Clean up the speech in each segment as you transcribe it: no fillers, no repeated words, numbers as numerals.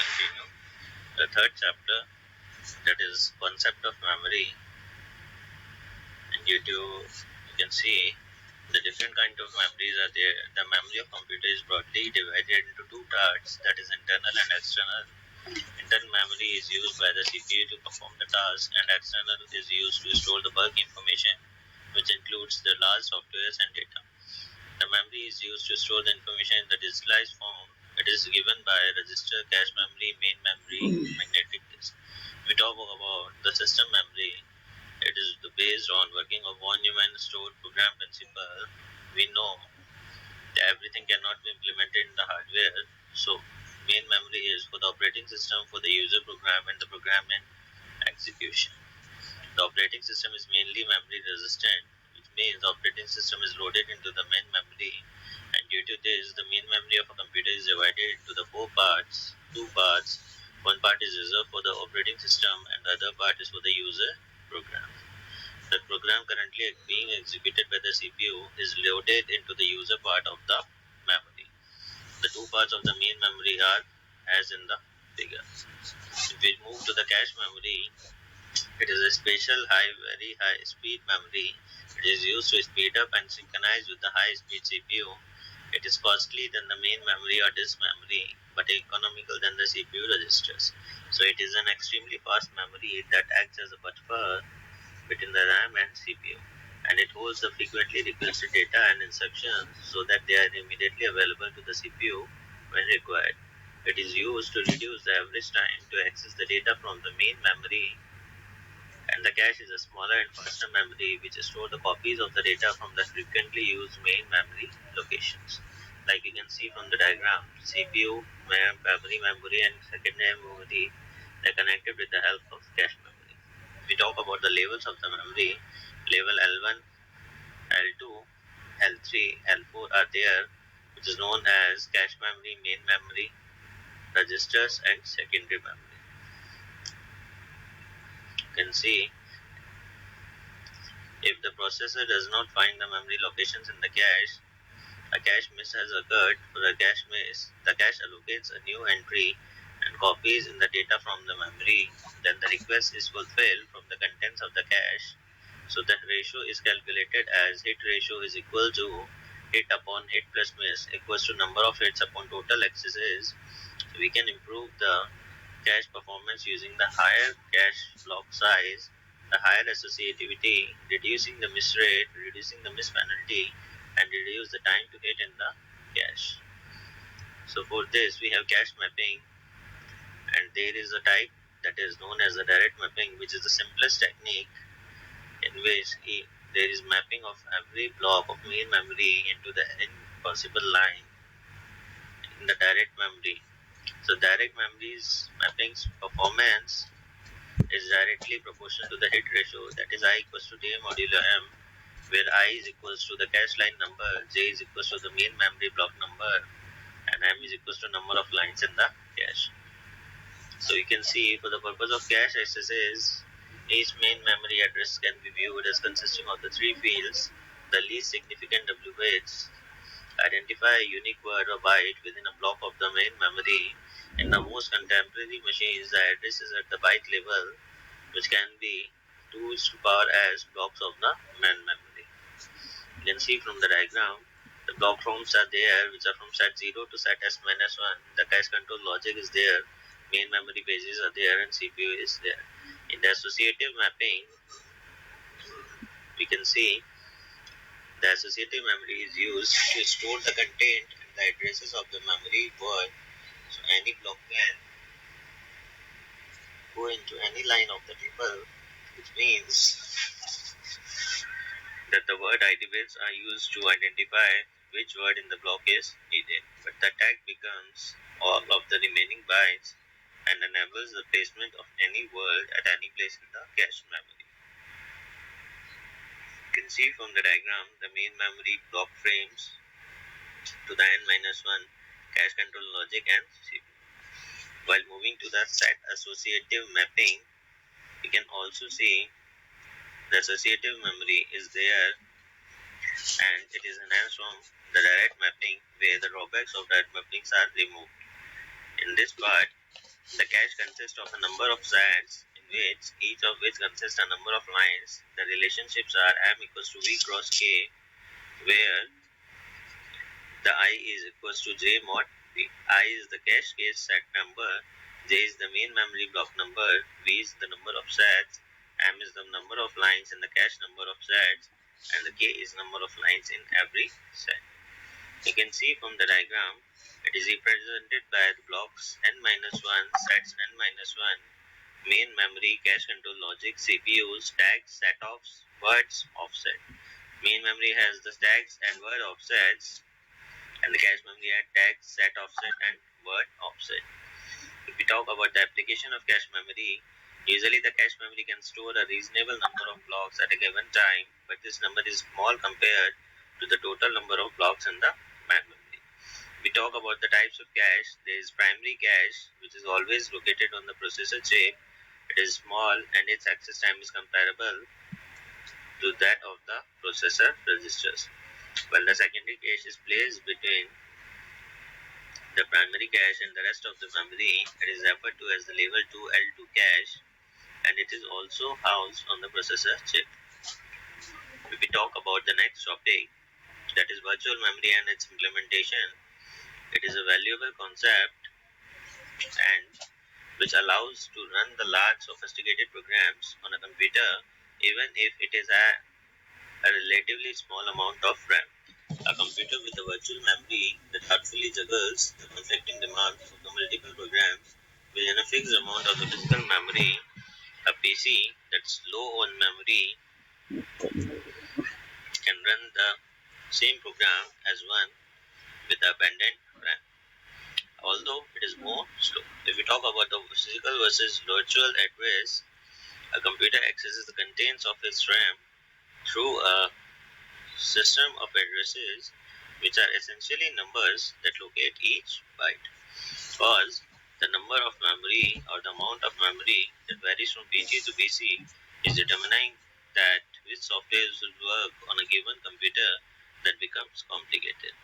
continue the third chapter, that is concept of memory. And you can see the different kind of memories are there. The memory of computer is broadly divided into two parts, that is internal and external. Internal memory is used by the CPU to perform the task, and external is used to store the bulk information, which includes the large softwares and data. The memory is used to store the information in the digitalized form. It is given by register, cache memory, main memory, magnetic disk. We talk about the system memory. It is based on working of one human stored program principle. We know that everything cannot be implemented in the hardware. So main memory is for the operating system, for the user program, and the program and execution. The operating system is mainly memory resistant, which means the operating system is loaded into the main memory, and due to this, the main memory of a computer is divided into the four parts, two parts. One part is reserved for the operating system, and the other part is for the user program. The program currently being executed by the CPU is loaded into the user part of the memory. The two parts of the main memory are as in the figure. If we move to the cache memory, it is a special very high speed memory. It is used to speed up and synchronize with the high speed CPU. It is costly than the main memory or disk memory, but economical than the CPU registers. So it is an extremely fast memory that acts as a buffer between the RAM and CPU, and it holds the frequently requested data and instructions so that they are immediately available to the CPU when required. It is used to reduce the average time to access the data from the main memory, and the cache is a smaller and faster memory which stores the copies of the data from the frequently used main memory locations. Like you can see from the diagram, CPU, memory and secondary memory are connected with the help of cache memory. We talk about the levels of the memory. Level L1, L2, L3, L4 are there, which is known as cache memory, main memory, registers, and secondary memory. You can see if the processor does not find the memory locations in the cache, a cache miss has occurred. For a cache miss, the cache allocates a new entry and copies in the data from the memory. Then the request is fulfilled from the contents of the cache. So the ratio is calculated as hit ratio is equal to hit upon hit plus miss equals to number of hits upon total accesses. So we can improve the cache performance using the higher cache block size, the higher associativity, reducing the miss rate, reducing the miss penalty, and reduce the time to hit in the cache. So for this we have cache mapping, and there is a type that is known as the direct mapping, which is the simplest technique in which there is mapping of every block of main memory into the n possible line in the direct memory. So direct memory's mapping's performance is directly proportional to the hit ratio, that is I equals to J modulo M, where I is equals to the cache line number, J is equals to the main memory block number, and M is equals to number of lines in the cache. So you can see for the purpose of cache accesses, each main memory address can be viewed as consisting of the three fields. The least significant W bits identify a unique word or byte within a block of the main memory. In the most contemporary machines, the address is at the byte level, which can be 2 to power as blocks of the main memory. You can see from the diagram, the block forms are there, which are from set 0 to set S-1. The cache control logic is there, main memory pages are there, and CPU is there. In the associative mapping, we can see the associative memory is used to store the content and the addresses of the memory word. So any block can go into any line of the table, which means that the word ID bits are used to identify which word in the block is needed. But the tag becomes all of the remaining bytes and enables the placement of any word at any place in the cache memory. You can see from the diagram the main memory block frames to the n-1 cache control logic and CPU. While moving to the set associative mapping, we can also see the associative memory is there, and it is enhanced from the direct mapping, where the drawbacks of direct mappings are removed. In this part, The cache consists of a number of sets in which each of which consists a number of lines. The relationships are m equals to v cross k, where the I is equals to j mod v. I is the cache set number, j is the main memory block number, v is the number of sets, m is the number of lines in the cache number of sets, and the k is number of lines in every set. You can see from the diagram, it is represented by the blocks n-1, sets n-1, main memory, cache control logic, CPU, stacks, set-offs, words, offset. Main memory has the stacks and word offsets, and the cache memory had tags, set offset, and word offset. If we talk about the application of cache memory, usually the cache memory can store a reasonable number of blocks at a given time, but this number is small compared to the total number of blocks in the main memory. We talk about the types of cache. There is primary cache, which is always located on the processor chip. It is small and its access time is comparable to that of the processor registers. While the secondary cache is placed between the primary cache and the rest of the memory, it is referred to as the level 2 L2 cache, and it is also housed on the processor chip. If we talk about the next topic, that is virtual memory and its implementation, it is a valuable concept and which allows to run the large sophisticated programs on a computer even if it is a relatively small amount of RAM. A computer with a virtual memory that thoughtfully juggles the conflicting demands of the multiple programs within a fixed amount of the physical memory. A PC that's low on memory can run the same program as one with abundant RAM, although it is more slow. If we talk about the physical versus virtual address, a computer accesses the contents of its RAM through a system of addresses which are essentially numbers that locate each byte. Because the number of memory or the amount of memory that varies from PC to PC is determining that which software will work on a given computer, that becomes complicated.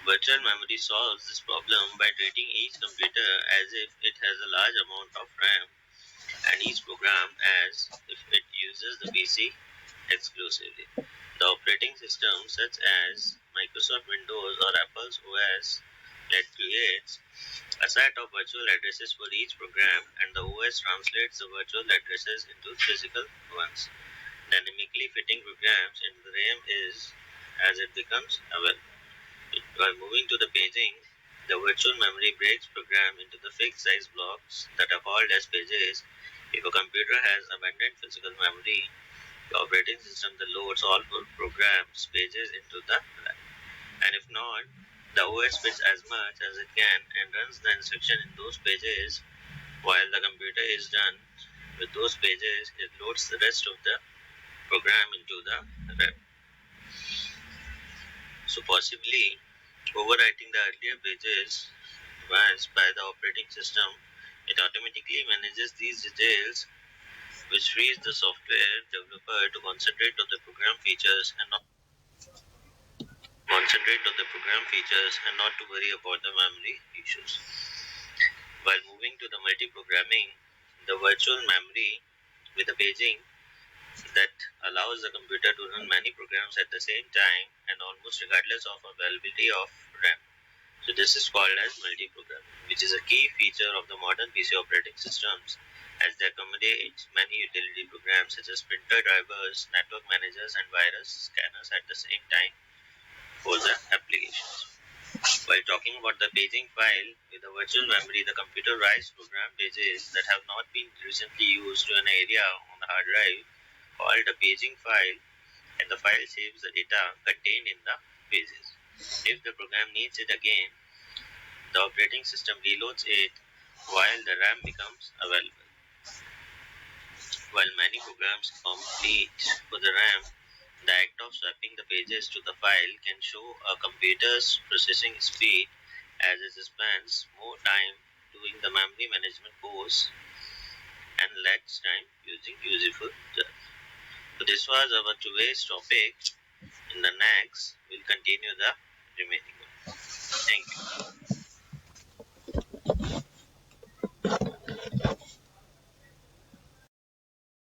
Virtual memory solves this problem by treating each computer as if it has a large amount of RAM and each program as if it uses the PC exclusively. The operating system such as Microsoft Windows or Apple's OS that creates a set of virtual addresses for each program, and the OS translates the virtual addresses into physical ones. Dynamically fitting programs into the RAM is as it becomes available. While moving to the paging, the virtual memory breaks program into the fixed size blocks that are called as pages. If a computer has abundant physical memory, the operating system that loads all programs pages into the RAM. And if not, the OS fits as much as it can and runs the instruction in those pages. While the computer is done with those pages, it loads the rest of the program into the RAM. So possibly overwriting the earlier pages once by the operating system, it automatically manages these details, which frees the software developer to concentrate on the program features and not to worry about the memory issues. While moving to the multi-programming, the virtual memory with a paging that allows the computer to run many programs at the same time and almost regardless of availability of RAM. So this is called as multi-programming, which is a key feature of the modern PC operating systems as they accommodate many utility programs such as printer drivers, network managers, and virus scanners at the same time for the applications. While talking about the paging file, with the virtual memory, the computer writes program pages that have not been recently used to an area on the hard drive called a paging file, and the file saves the data contained in the pages. If the program needs it again, the operating system reloads it while the RAM becomes available. While many programs complete for the RAM, the act of swapping the pages to the file can show a computer's processing speed as it spends more time doing the memory management course and less time using useful jobs. So this was our today's topic. In the next, we'll continue the remaining one.